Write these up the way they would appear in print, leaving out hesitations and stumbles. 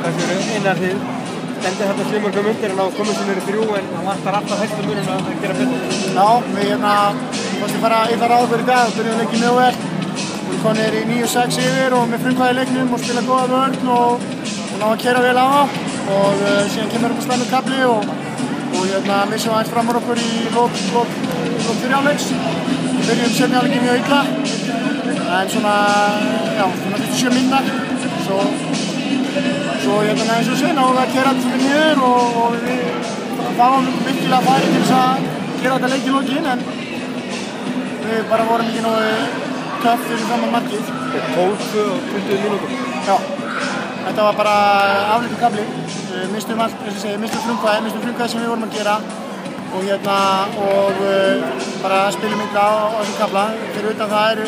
Þessu einar þið stendur þetta sumörgum undir en á komið í 3 en það vantar alltaf hæstu munum að gera betur. Já, við fannst fara illa ráð fyrir í dag og byrjuðum leikið mjög vel. Við komum í 9-6 yfir og með frumkvæði leiknum og spila góða vörn og ná að keyra vel á það og síðan kemur þetta slæmur kafli og missum aðeins fram úr okkur í lok fyrir hálfleiks. Við byrjum seinni hálfleikinn mjög illa en svona fyrstu 7 mínútur svo eins og sé náðum við að keyra þetta svolítið niður og við fáum virkilega færi til þess að gera þetta leik í lokin en við bara vorum ekki nógu töff fyrir framan markið. 12 og 20 mínútur. Já, þetta var bara afleitur kafli. Við mistum allt, eins og ég segi, mistum frumkvæði sem við vorum að gera og bara spilum illa á þessum kafla. Fyrir utan það eru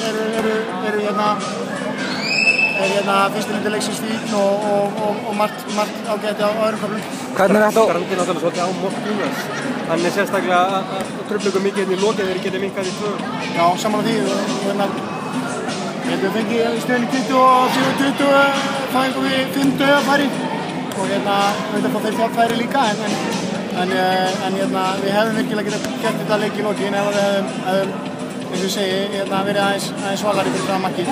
fyrstu myndi leiksins fín og margt ágæti á öðrum kaflum. Hvernig er þetta? Grandi náttúrulega svolítið á Mortúnas. Hann er sérstaklega að trufla ykkur mikið hérna í lokið þegar þið getið minnkað í 2. Já, saman á því. Við fengið í stöðunni 20 og 20 fæðum við 5 dauðafæri og við fá þeir fjárfæri líka en við hefðum virkilega getað gert þetta leik í lokin ef við hefðum eins og ég segi, verið aðeins svalari fyrir það markið.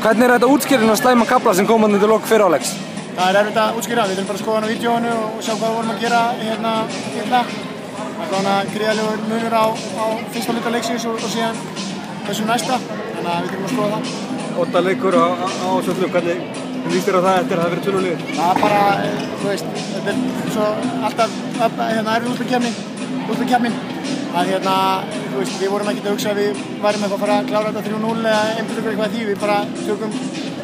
Hvernig er þetta útskýrin á slæma kafla sem kom til lok fyrr áleiks? Það er erfitt að útskýra, við þurfum bara að skoða hann á vídeóinu og sjá hvað við vorum að gera illa. Það er gríðarlegur munur á fyrsta hluta leiksins og síðan þessum næsta, þannig að við þurfum að skoða það. 8 leikur á Söllum, hvernig líst þér á það eftir að það verið tölulegur? Það er bara, þetta er svo alltaf erfið úrslitakefni. Við vorum ekkert að hugsa að við værum að fara að klára þetta 3-0 eða einhverju eitthvað því. Við bara tökum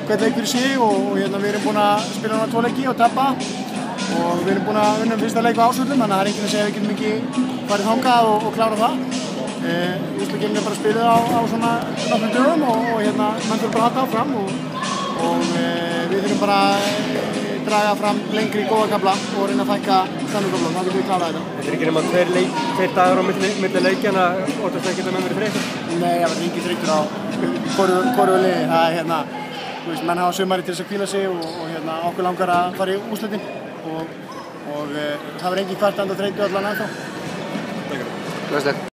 hvern leik fyrir sig og við erum búin að spila núna 2 leiki og tapa og við erum búin að vinna fyrsta leik á Ásvöllum, þannig að það er enginn að segja að við getum ekki farið þangað og klára það. Úrslitakeppnin er bara spiluð á svona nokkrum dögum og menn þurfum bara að halda áfram og við þurfum bara draga fram lengri góða kafla og reyna að fækka sannugafla, þá getum við klárað þetta. Þetta er ekki nema 2 dagar á milli leikjana og þetta geta menn verið þreyttur? Nei, það verður engin þreyttur á hvoru liði. Menn hafa sumari til þess að hvíla sig og okkur langar að fara í úrslitin og það verður engin kvartandi og þreyttu allan ennþá. Takk.